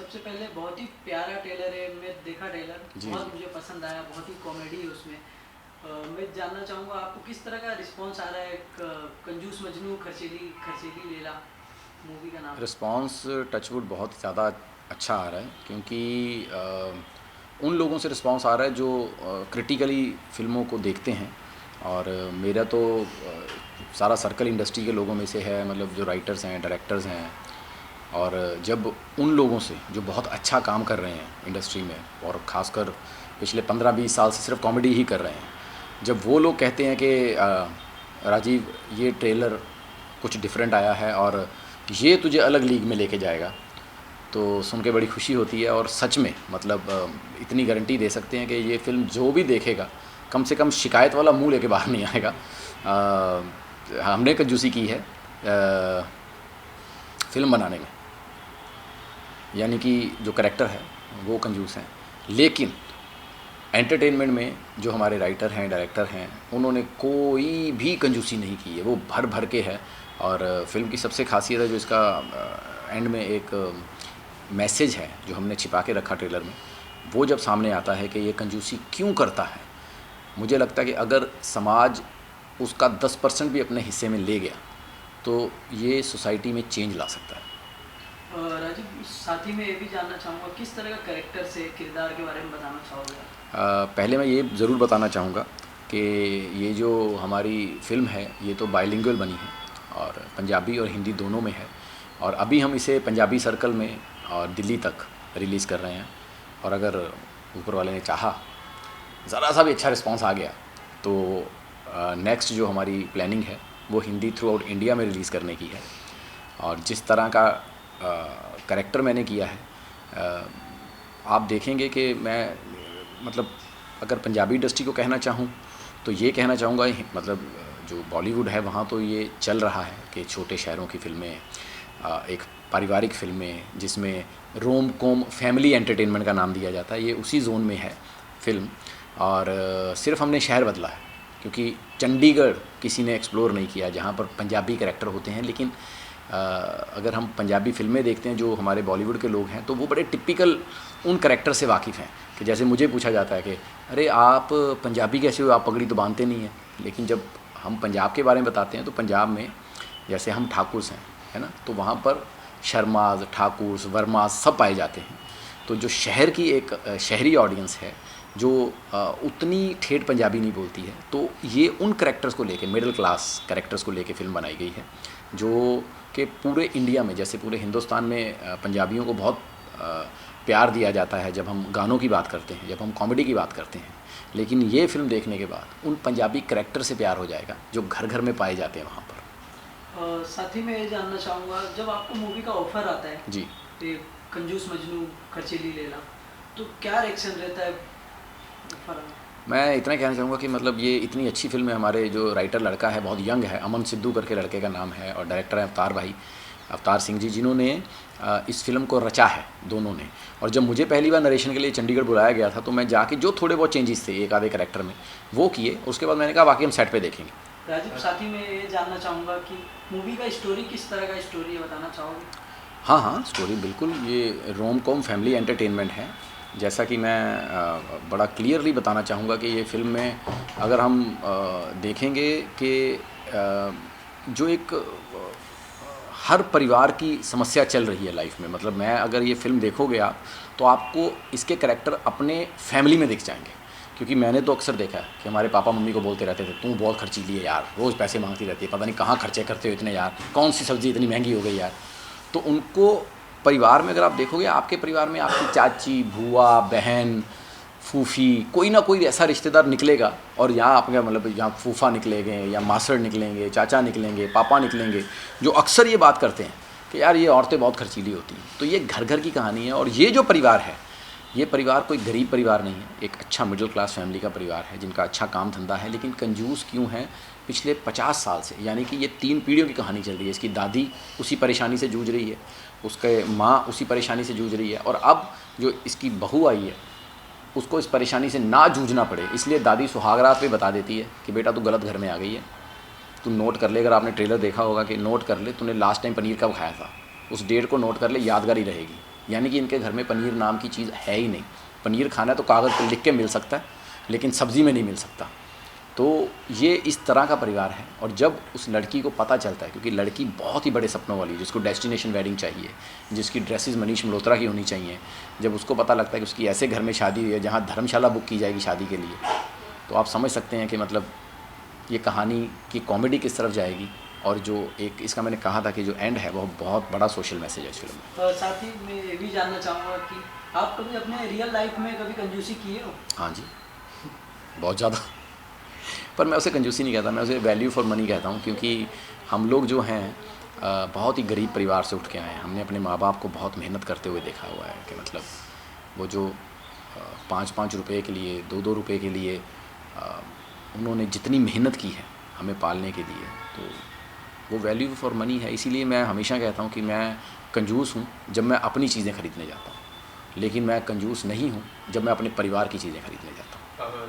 सबसे पहले बहुत ही प्यारा ट्रेलर है, मैं देखा ट्रेलर जी बहुत जी। मुझे पसंद आया, बहुत ही कॉमेडी है उसमें। मैं जानना चाहूँगा आपको किस तरह का रिस्पांस आ रहा है कंजूस मजनू खर्चीली खर्चीली लैला मूवी का नाम। रिस्पांस टचवुड बहुत ज़्यादा अच्छा आ रहा है, क्योंकि उन लोगों से रिस्पांस आ रहा है जो क्रिटिकली फ़िल्मों को देखते हैं। और मेरा तो सारा सर्कल इंडस्ट्री के लोगों में से है, मतलब जो राइटर्स हैं, डायरेक्टर्स हैं। और जब उन लोगों से जो बहुत अच्छा काम कर रहे हैं इंडस्ट्री में, और ख़ासकर पिछले 15-20 साल से सिर्फ कॉमेडी ही कर रहे हैं, जब वो लोग कहते हैं कि राजीव ये ट्रेलर कुछ डिफरेंट आया है और ये तुझे अलग लीग में लेके जाएगा, तो सुन के बड़ी खुशी होती है। और सच में मतलब इतनी गारंटी दे सकते हैं कि ये फ़िल्म जो भी देखेगा कम से कम शिकायत वाला मुंह लेके बाहर नहीं आएगा। हमने कंजूसी की है फ़िल्म बनाने में, यानी कि जो करैक्टर है वो कंजूस हैं, लेकिन एंटरटेनमेंट में जो हमारे राइटर हैं, डायरेक्टर हैं, उन्होंने कोई भी कंजूसी नहीं की है, वो भर भर के है। और फिल्म की सबसे खासियत है जो इसका एंड में एक मैसेज है जो हमने छिपा के रखा ट्रेलर में, वो जब सामने आता है कि ये कंजूसी क्यों करता है, मुझे लगता है कि अगर समाज उसका 10% भी अपने हिस्से में ले गया तो ये सोसाइटी में चेंज ला सकता है। राजीव, साथ ही में ये भी जानना चाहूँगा किस तरह का कैरेक्टर से किरदार के बारे में बताना चाहोगे आप? पहले मैं ये ज़रूर बताना चाहूँगा कि ये जो हमारी फ़िल्म है ये तो बाइलिंगुअल बनी है, और पंजाबी और हिंदी दोनों में है। और अभी हम इसे पंजाबी सर्कल में और दिल्ली तक रिलीज़ कर रहे हैं। और अगर ऊपर वाले ने चाहा, ज़रा सा भी अच्छा रिस्पांस आ गया, तो नेक्स्ट जो हमारी प्लानिंग है वो हिंदी थ्रू आउट इंडिया में रिलीज़ करने की है। और जिस तरह का कैरेक्टर मैंने किया है, आप देखेंगे कि मैं मतलब अगर पंजाबी इंडस्ट्री को कहना चाहूँ तो ये कहना चाहूँगा, मतलब जो बॉलीवुड है वहाँ तो ये चल रहा है कि छोटे शहरों की फ़िल्में, एक पारिवारिक फ़िल्में जिसमें रोम कॉम फैमिली एंटरटेनमेंट का नाम दिया जाता है, ये उसी जोन में है फ़िल्म। और सिर्फ हमने शहर बदला है, क्योंकि चंडीगढ़ किसी ने एक्सप्लोर नहीं किया जहाँ पर पंजाबी कैरेक्टर होते हैं। लेकिन अगर हम पंजाबी फ़िल्में देखते हैं जो हमारे बॉलीवुड के लोग हैं, तो वो बड़े टिपिकल उन कैरेक्टर से वाकिफ़ हैं कि जैसे मुझे पूछा जाता है कि अरे आप पंजाबी कैसे हो, आप पगड़ी तो बांधते नहीं हैं। लेकिन जब हम पंजाब के बारे में बताते हैं तो पंजाब में जैसे हम ठाकुर्स हैं, है ना, तो वहाँ पर शर्माज, ठाकुर्स, वर्माज सब पाए जाते हैं। तो जो शहर की एक शहरी ऑडियंस है जो उतनी ठेठ पंजाबी नहीं बोलती है, तो ये उन कैरेक्टर्स को लेके, मिडिल क्लास कैरेक्टर्स को लेके फ़िल्म बनाई गई है, जो कि पूरे इंडिया में, जैसे पूरे हिंदुस्तान में पंजाबियों को बहुत प्यार दिया जाता है जब हम गानों की बात करते हैं, जब हम कॉमेडी की बात करते हैं। लेकिन ये फ़िल्म देखने के बाद उन पंजाबी कैरेक्टर से प्यार हो जाएगा जो घर घर में पाए जाते हैं वहाँ पर। साथ ही मैं ये जानना चाहूँगा, जब आपको मूवी का ऑफर आता है जी। ये कंजूस मजनू खर्चीली लैला, तो क्या रिएक्शन रहता है ऑफर? मैं इतना कहना चाहूँगा कि मतलब ये इतनी अच्छी फ़िल्म है, हमारे जो राइटर लड़का है बहुत यंग है, अमन सिद्धू करके लड़के का नाम है, और डायरेक्टर है अवतार भाई, अवतार सिंह जी, जिन्होंने इस फिल्म को रचा है दोनों ने। और जब मुझे पहली बार नरेशन के लिए चंडीगढ़ बुलाया गया था तो मैं जाके जो थोड़े बहुत चेंजेस थे एक आधे कैरेक्टर में वो किए, उसके बाद मैंने कहा बाकी हम सेट पे देखेंगे। राजीव, साथ ही में ये जानना चाहूँगा कि मूवी का स्टोरी किस तरह का स्टोरी है, बताना चाहोगे? हाँ हाँ, स्टोरी बिल्कुल ये रोम कॉम फैमिली एंटरटेनमेंट है। जैसा कि मैं बड़ा क्लियरली बताना चाहूँगा कि ये फ़िल्म में अगर हम देखेंगे कि जो एक हर परिवार की समस्या चल रही है लाइफ में, मतलब मैं अगर ये फ़िल्म देखोगे आप तो आपको इसके कैरेक्टर अपने फैमिली में दिख जाएंगे। क्योंकि मैंने तो अक्सर देखा है कि हमारे पापा मम्मी को बोलते रहते थे, तू बहुत खर्चीली है यार, रोज़ पैसे मांगती रहती है, पता नहीं कहाँ खर्चे करते हो इतने यार, कौन सी सब्ज़ी इतनी महंगी हो गई यार। तो उनको परिवार में अगर आप देखोगे, आपके परिवार में आपकी चाची, भूआ, बहन, फूफी, कोई ना कोई ऐसा रिश्तेदार निकलेगा। और यहाँ आपका मतलब यहाँ फूफा निकलेंगे या मासड़ निकलेंगे, चाचा निकलेंगे, पापा निकलेंगे, जो अक्सर ये बात करते हैं कि यार ये औरतें बहुत खर्चीली होती हैं। तो ये घर घर की कहानी है। और ये जो परिवार है, ये परिवार कोई गरीब परिवार नहीं है, एक अच्छा मिडिल क्लास फैमिली का परिवार है जिनका अच्छा काम धंधा है। लेकिन कंजूस क्यों है, पिछले 50 साल से, यानी कि ये 3 पीढ़ियों की कहानी चल रही है। इसकी दादी उसी परेशानी से जूझ रही है, उसके माँ उसी परेशानी से जूझ रही है, और अब जो इसकी बहू आई है उसको इस परेशानी से ना जूझना पड़े, इसलिए दादी सुहागरात पे बता देती है कि बेटा तू गलत घर में आ गई है, तू नोट कर ले। अगर आपने ट्रेलर देखा होगा कि नोट कर ले, तूने लास्ट टाइम पनीर कब खाया था, उस डेट को नोट कर ले, यादगार ही रहेगी। यानी कि इनके घर में पनीर नाम की चीज़ है ही नहीं। पनीर खाना है तो कागज़ पर लिख के मिल सकता है, लेकिन सब्ज़ी में नहीं मिल सकता। तो ये इस तरह का परिवार है। और जब उस लड़की को पता चलता है, क्योंकि लड़की बहुत ही बड़े सपनों वाली है, जिसको डेस्टिनेशन वेडिंग चाहिए, जिसकी ड्रेसेस मनीष मल्होत्रा की होनी चाहिए, जब उसको पता लगता है कि उसकी ऐसे घर में शादी हुई है जहाँ धर्मशाला बुक की जाएगी शादी के लिए, तो आप समझ सकते हैं कि मतलब ये कहानी की कॉमेडी किस तरफ जाएगी। और जो एक इसका मैंने कहा था कि जो एंड है वो बहुत बड़ा सोशल मैसेज है इस फिल्म में। और साथ ही मैं ये भी जानना चाहूँगा कि आप कभी अपने रियल लाइफ में कभी कंजूसी किए हो? हाँ जी, बहुत ज़्यादा। पर मैं उसे कंजूसी नहीं कहता, मैं उसे वैल्यू फॉर मनी कहता हूँ, क्योंकि हम लोग जो हैं बहुत ही गरीब परिवार से उठ के आए हैं। हमने अपने माँ बाप को बहुत मेहनत करते हुए देखा हुआ है कि मतलब वो जो 5-5 रुपये के लिए, 2-2 रुपये के लिए उन्होंने जितनी मेहनत की है हमें पालने के लिए, तो वो वैल्यू फॉर मनी है। इसीलिए मैं हमेशा कहता हूँ कि मैं कंजूस हूँ जब मैं अपनी चीज़ें खरीदने जाता हूँ, लेकिन मैं कंजूस नहीं हूँ जब मैं अपने परिवार की चीज़ें खरीदने जाता हूँ।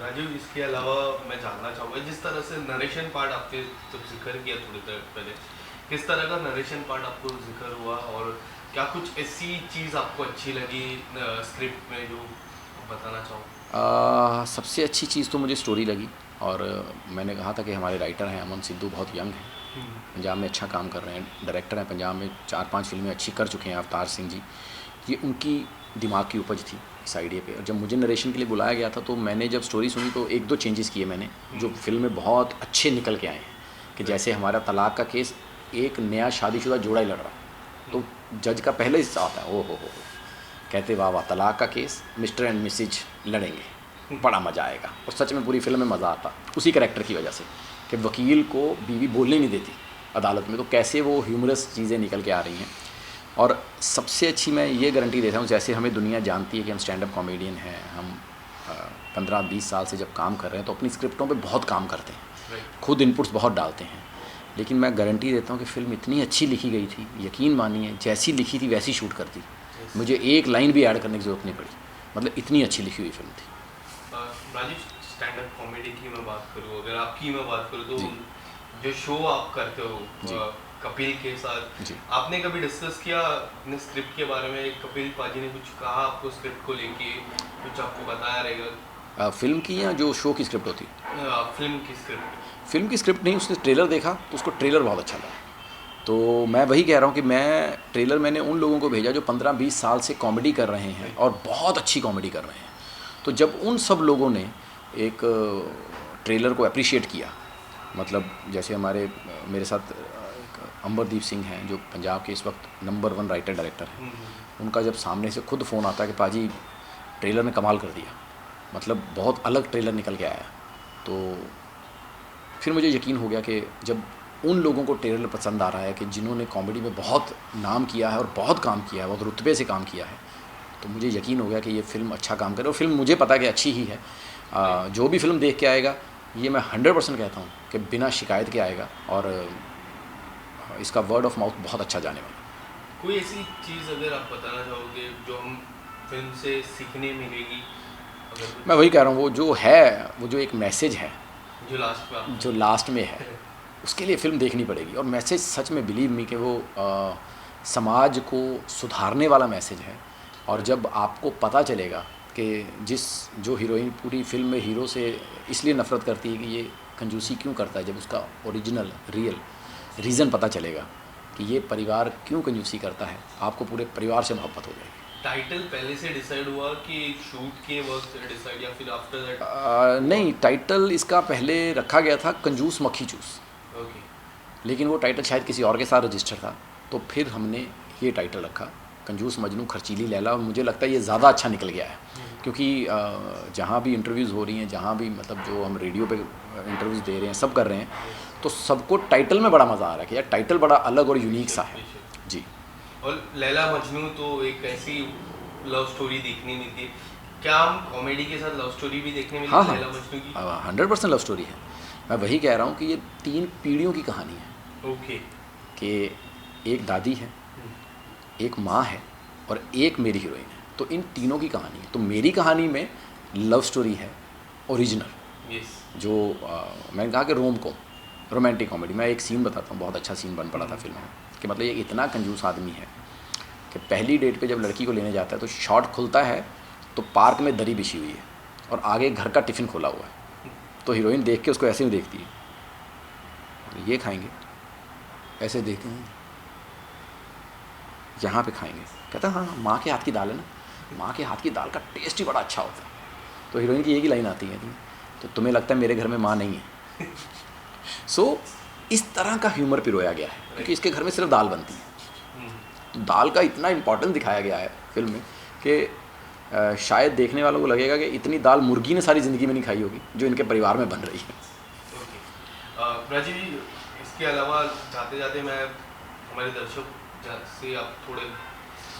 राजीव, इसके अलावा मैं जानना चाहूँगा, जिस तरह से नरेशन पार्ट आपने जब जिक्र किया थोड़ी देर पहले, किस तरह का नरेशन पार्ट आपको जिक्र हुआ, और क्या कुछ ऐसी चीज़ आपको अच्छी लगी स्क्रिप्ट में जो बताना चाहो? सबसे अच्छी चीज़ तो मुझे स्टोरी लगी। और मैंने कहा था कि हमारे राइटर हैं अमन सिद्धू, बहुत यंग हैं, पंजाब में अच्छा काम कर रहे हैं, डायरेक्टर हैं, पंजाब में 4-5 फिल्में अच्छी कर चुके हैं, अवतार सिंह जी। ये उनकी दिमाग की उपज थी इस आइडिया पे। और जब मुझे नरेशन के लिए बुलाया गया था तो मैंने जब स्टोरी सुनी तो 1-2 चेंजेस किए मैंने, जो फिल्म में बहुत अच्छे निकल के आए हैं। कि जैसे हमारा तलाक का केस एक नया शादीशुदा जोड़ा ही लड़ रहा, तो जज का पहले हिस्सा आता है, ओ हो, कहते वाह वाह, तलाक का केस मिस्टर एंड मिसेज लड़ेंगे, बड़ा मज़ा आएगा। और सच में पूरी फिल्म में मज़ा आता उसी कैरेक्टर की वजह से कि वकील को बीवी बोलने नहीं देती अदालत में, तो कैसे वो ह्यूमरस चीज़ें निकल के आ रही हैं। और सबसे अच्छी मैं ये गारंटी देता हूँ, जैसे हमें दुनिया जानती है कि हम स्टैंड अप कॉमेडियन हैं, हम 15-20 साल से जब काम कर रहे हैं तो अपनी स्क्रिप्टों पे बहुत काम करते हैं, खुद इनपुट्स बहुत डालते हैं, लेकिन मैं गारंटी देता हूँ कि फ़िल्म इतनी अच्छी लिखी गई थी, यकीन मानिए जैसी लिखी थी वैसी शूट करती, मुझे एक लाइन भी ऐड करने की ज़रूरत नहीं पड़ी, मतलब इतनी अच्छी लिखी हुई फिल्म थी। राजीव, स्टैंड अप कॉमेडी की मैं बात करूँ, अगर आपकी मैं बात करूँ तो जो शो आप करते हो कपिल के साथ, आपने कभी डिस्कस किया अपने स्क्रिप्ट के बारे में? कपिल पाजी ने कुछ कहा आपको स्क्रिप्ट को लेके, कुछ आपको बताया रहेगा? फिल्म की या जो शो की स्क्रिप्ट होती? फिल्म की स्क्रिप्ट। फिल्म की स्क्रिप्ट नहीं, उसने ट्रेलर देखा तो उसको ट्रेलर बहुत अच्छा लगा। तो मैं वही कह रहा हूँ कि मैं ट्रेलर मैंने उन लोगों को भेजा जो 15-20 साल से कॉमेडी कर रहे हैं और बहुत अच्छी कॉमेडी कर रहे हैं। तो जब उन सब लोगों ने एक ट्रेलर को अप्रिशिएट किया, मतलब जैसे मेरे साथ अंबरदीप सिंह हैं जो पंजाब के इस वक्त नंबर 1 राइटर डायरेक्टर हैं, उनका जब सामने से खुद फ़ोन आता है कि पाजी ट्रेलर ने कमाल कर दिया, मतलब बहुत अलग ट्रेलर निकल के आया, तो फिर मुझे यकीन हो गया कि जब उन लोगों को ट्रेलर पसंद आ रहा है कि जिन्होंने कॉमेडी में बहुत नाम किया है और बहुत काम किया है, बहुत रुतबे से काम किया है, तो मुझे यकीन हो गया कि ये फ़िल्म अच्छा काम करे। और फिल्म मुझे पता है कि अच्छी ही है। जो भी फिल्म देख के आएगा, ये मैं 100% कहता हूँ कि बिना शिकायत के आएगा और इसका वर्ड ऑफ माउथ बहुत अच्छा जाने वाला। कोई ऐसी चीज़ अगर आप बताना चाहोगे जो हम फिल्म से सीखने मिलेगी? मैं वही कह रहा हूँ, वो जो एक मैसेज है जो लास्ट में है, उसके लिए फ़िल्म देखनी पड़ेगी। और मैसेज सच में बिलीव मी कि वो समाज को सुधारने वाला मैसेज है। और जब आपको पता चलेगा कि जो हीरोइन पूरी फिल्म में हीरो से इसलिए नफ़रत करती है कि ये कंजूसी क्यों करता है, जब उसका ओरिजिनल रियल रीज़न पता चलेगा कि ये परिवार क्यों कंजूसी करता है, आपको पूरे परिवार से मोहब्बत हो जाएगी। टाइटल पहले से डिसाइड हुआ कि शूट के वक्त डिसाइड, या फिर आफ्टर दैट? नहीं, टाइटल इसका पहले रखा गया था कंजूस मक्खी चूस, लेकिन वो टाइटल शायद किसी और के साथ रजिस्टर था, तो फिर हमने ये टाइटल रखा कंजूस मजनू खर्चीली लैला। और मुझे लगता है ये ज़्यादा अच्छा निकल गया है, क्योंकि जहाँ भी इंटरव्यूज़ हो रही हैं, जहाँ भी मतलब जो हम रेडियो पे इंटरव्यूज़ दे रहे हैं, सब कर रहे हैं, तो सबको टाइटल में बड़ा मज़ा आ रहा है कि यार टाइटल बड़ा अलग और यूनिक सा है जी। और लैला मजनू तो एक ऐसी लव स्टोरी देखने मिलती है, क्या हम कॉमेडी के साथ लव स्टोरी भी देखने मिलती है? लैला मजनू की 100% लव स्टोरी है। मैं वही कह रहा हूँ कि ये 3 पीढ़ियों की कहानी है। ओके। कि एक दादी है, एक माँ है और एक मेरी हीरोइन है, तो इन तीनों की कहानी है। तो मेरी कहानी में लव स्टोरी है ओरिजिनल, जो मैंने कहा कि रोमांटिक कॉमेडी। मैं एक सीन बताता हूँ, बहुत अच्छा सीन बन पड़ा था फिल्म में, कि मतलब ये इतना कंजूस आदमी है कि पहली डेट पे जब लड़की को लेने जाता है तो शॉट खुलता है तो पार्क में दरी बिछी हुई है और आगे घर का टिफ़िन खोला हुआ है। तो हीरोइन देख के उसको ऐसे ही देखती है, ये खाएंगे, ऐसे देखते हैं, यहाँ पे खाएंगे। कहता है हाँ माँ के हाथ की दाल है ना, माँ के हाथ की दाल का टेस्ट ही बड़ा अच्छा होता है। तो हीरोइन की एक ही लाइन आती है, तो तुम्हें लगता है मेरे घर में माँ नहीं है। सो इस तरह का ह्यूमर पिरोया गया है क्योंकि इसके घर में सिर्फ दाल बनती है। तो दाल का इतना इम्पोर्टेंस दिखाया गया है फिल्म में कि शायद देखने वालों को लगेगा कि इतनी दाल मुर्गी ने सारी ज़िंदगी में नहीं खाई होगी जो इनके परिवार में बन रही है। राजीव जी, इसके अलावा जाते जाते मैं हमारे दर्शक से आप थोड़े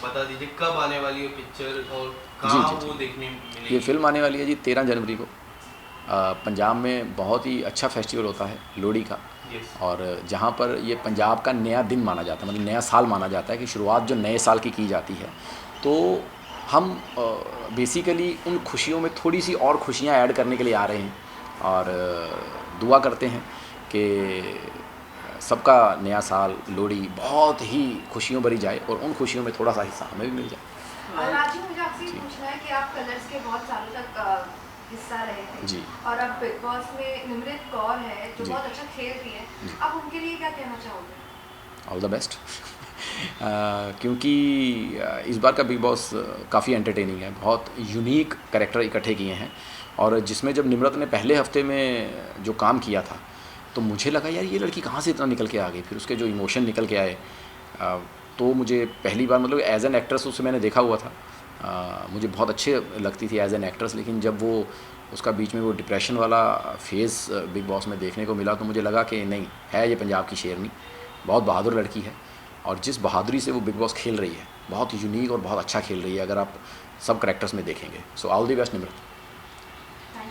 बता दीजिए कब आने वाली है पिक्चर और कहाँ वो देखने मिलेगी? ये फिल्म आने वाली है जी 13 जनवरी को। पंजाब में बहुत ही अच्छा फेस्टिवल होता है लोहड़ी का, और जहाँ पर ये पंजाब का नया दिन माना जाता है, मतलब नया साल माना जाता है कि शुरुआत जो नए साल की जाती है। तो हम बेसिकली उन खुशियों में थोड़ी सी और खुशियाँ ऐड करने के लिए आ रहे हैं और दुआ करते हैं कि सबका नया साल लोहड़ी बहुत ही खुशियों भरी जाए और उन खुशियों में थोड़ा सा हिस्सा हमें भी मिल जाए। राजीव, मुझे आपसे ये पूछना है कि आप कलर्स के बहुत सालों तक हिस्सा रहे थे जी, और अब बिग बॉस में निमृत कौर है जो बहुत अच्छा खेल रही है, आप उनके लिए क्या कहना चाहोगे? All the best. क्योंकि इस बार का बिग बॉस काफ़ी एंटरटेनिंग है, बहुत यूनिक कैरेक्टर इकट्ठे किए हैं, और जिसमें जब निम्रत ने पहले हफ्ते में जो काम किया था तो मुझे लगा यार ये लड़की कहाँ से इतना निकल के आ गई, फिर उसके जो इमोशन निकल के आए, तो मुझे पहली बार मतलब एज एन एक्ट्रेस उसे मैंने देखा हुआ था, मुझे बहुत अच्छे लगती थी एज एन एक्ट्रेस, लेकिन जब वो उसका बीच में वो डिप्रेशन वाला फेज़ बिग बॉस में देखने को मिला तो मुझे लगा कि नहीं है ये पंजाब की शेरनी, बहुत बहादुर लड़की है, और जिस बहादुरी से वो बिग बॉस खेल रही है बहुत यूनिक और बहुत अच्छा खेल रही है अगर आप सब करेक्टर्स में देखेंगे। So all the best Nimrat.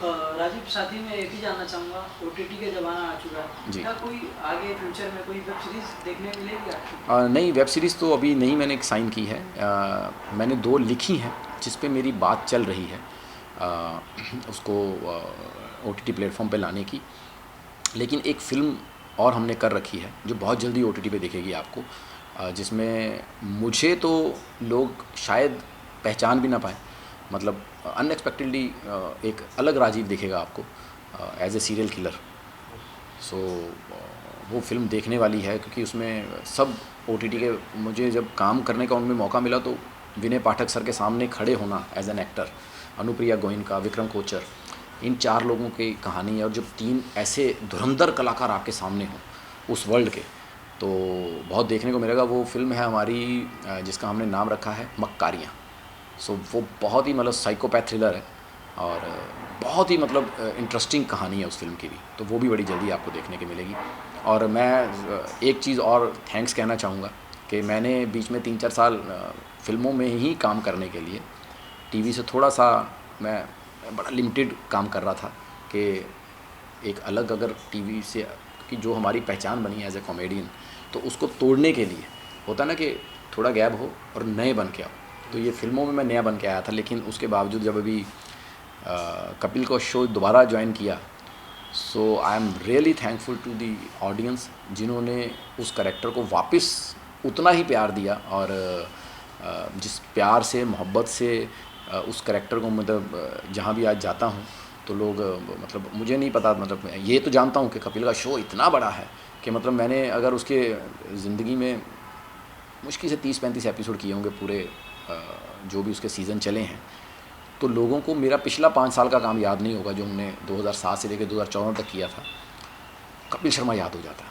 Rajiv, साथ ही में एक ही जानना चाहूँगा, OTT का ज़माना आ चुका है जी। क्या कोई आगे फ्यूचर में कोई वेब सीरीज़ देखने मिलेगी आपको? नहीं, वेब सीरीज़ तो अभी नहीं मैंने साइन की है, मैंने 2 लिखी हैं जिस पे मेरी बात चल रही है उसको OTT प्लेटफॉर्म पे लाने की, लेकिन एक फ़िल्म और हमने कर रखी है जो बहुत जल्दी OTT पे दिखेगी आपको, जिसमें मुझे तो लोग शायद पहचान भी ना पाएँ, मतलब अनएक्सपेक्टेडली एक अलग राजीव दिखेगा आपको एज ए सीरियल किलर। सो वो फिल्म देखने वाली है क्योंकि उसमें सब OTT के, मुझे जब काम करने का उनमें मौका मिला तो विनय पाठक सर के सामने खड़े होना as an actor, Anupriya Goenka, Vikram Kochhar, इन 4 लोगों की कहानी है, और जब 3 ऐसे धुरंधर कलाकार आपके सामने हों उस वर्ल्ड के, तो बहुत देखने को मिलेगा। वो फिल्म है हमारी जिसका हमने नाम रखा है मक्कारियाँ। सो वो बहुत ही मतलब साइकोपैथ थ्रिलर है और बहुत ही मतलब इंटरेस्टिंग कहानी है उस फिल्म की भी, तो वो भी बड़ी जल्दी आपको देखने को मिलेगी। और मैं एक चीज़ और थैंक्स कहना चाहूँगा कि मैंने बीच में 3-4 साल फिल्मों में ही काम करने के लिए टीवी से थोड़ा सा मैं बड़ा लिमिटेड काम कर रहा था कि एक अलग अगर टीवी से कि जो हमारी पहचान बनी एज ए कॉमेडियन, तो उसको तोड़ने के लिए होता ना कि थोड़ा गैप हो और नए बन के आओ, तो ये फिल्मों में मैं नया बन के आया था। लेकिन उसके बावजूद जब अभी कपिल का शो दोबारा ज्वाइन किया, so I am really thankful to the audience जिन्होंने उस कैरेक्टर को वापस उतना ही प्यार दिया, और जिस प्यार से मोहब्बत से उस कैरेक्टर को मतलब जहाँ भी आज जाता हूँ तो लोग मतलब मुझे नहीं पता, मतलब ये तो जानता हूँ कि कपिल का शो इतना बड़ा है कि मतलब मैंने अगर उसके ज़िंदगी में मुश्किल से 30-35 एपिसोड किए होंगे पूरे जो भी उसके सीज़न चले हैं, तो लोगों को मेरा पिछला 5 साल का काम याद नहीं होगा जो हमने 2007 से लेकर 2014 तक किया था। कपिल शर्मा याद हो जाता है,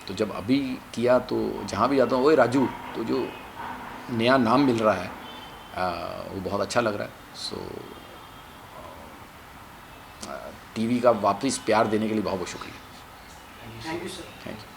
तो जब अभी किया तो जहाँ भी जाता हूँ ओए राजू, तो जो नया नाम मिल रहा है वो बहुत अच्छा लग रहा है। सो टीवी का वापस प्यार देने के लिए बहुत बहुत शुक्रिया। Thank you sir. Thank you.